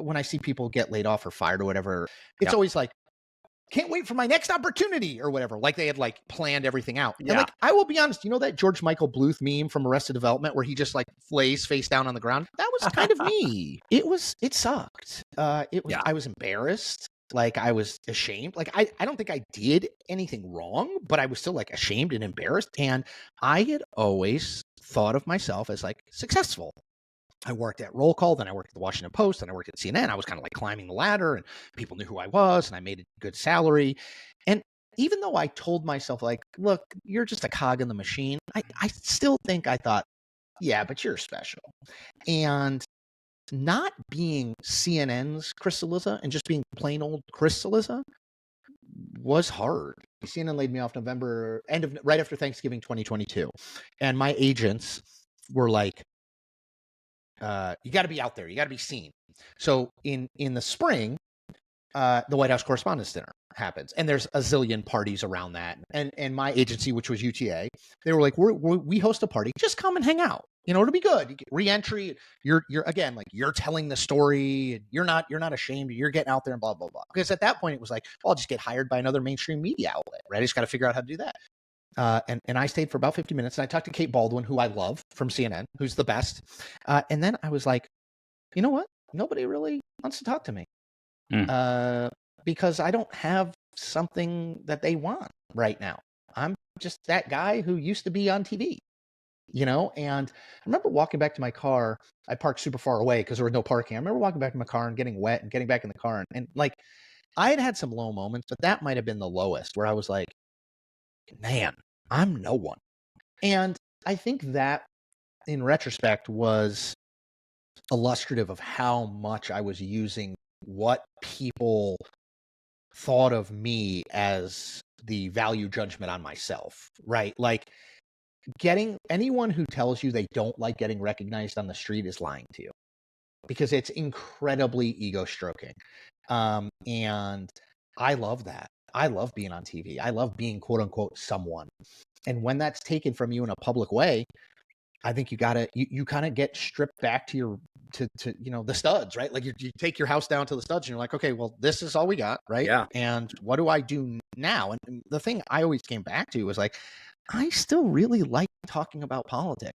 when I see people get laid off or fired or whatever, it's always like, can't wait for my next opportunity or whatever. Like they had like planned everything out. Yeah. And like, I will be honest, you know that George Michael Bluth meme from Arrested Development where he just like lays face down on the ground? That was kind of me. It sucked. I was embarrassed. Like I was ashamed. Like I don't think I did anything wrong, but I was still like ashamed and embarrassed. And I had always thought of myself as like successful. I worked at Roll Call, then I worked at the Washington Post, then I worked at CNN. I was kind of like climbing the ladder and people knew who I was and I made a good salary. And even though I told myself like, look, you're just a cog in the machine, I still think I thought, yeah, but you're special. And not being CNN's Chris Cillizza and just being plain old Chris Cillizza was hard. CNN laid me off right after Thanksgiving 2022. And my agents were like, you got to be out there. You got to be seen. So in the spring, the White House Correspondents' Dinner happens, and there's a zillion parties around that. And my agency, which was UTA, they were like, we host a party. Just come and hang out. You know, it'll be good. You get re-entry. You're again like you're telling the story. You're not ashamed. You're getting out there and blah blah blah. Because at that point, it was like, well, I'll just get hired by another mainstream media outlet. Right? I just got to figure out how to do that. And I stayed for about 50 minutes and I talked to Kate Baldwin, who I love from CNN, who's the best. And then I was like, you know what? Nobody really wants to talk to me because I don't have something that they want right now. I'm just that guy who used to be on TV, you know? And I remember walking back to my car. I parked super far away because there was no parking. I remember walking back to my car and getting wet and getting back in the car. And like, I had some low moments, but that might have been the lowest where I was like, man, I'm no one. And I think that in retrospect was illustrative of how much I was using what people thought of me as the value judgment on myself, right? Like anyone who tells you they don't like getting recognized on the street is lying to you because it's incredibly ego stroking. And I love that. I love being on TV. I love being quote unquote someone. And when that's taken from you in a public way, I think you kind of get stripped back to the studs, right? Like you take your house down to the studs and you're like, okay, well, this is all we got, right? Yeah. And what do I do now? And the thing I always came back to was like, I still really like talking about politics.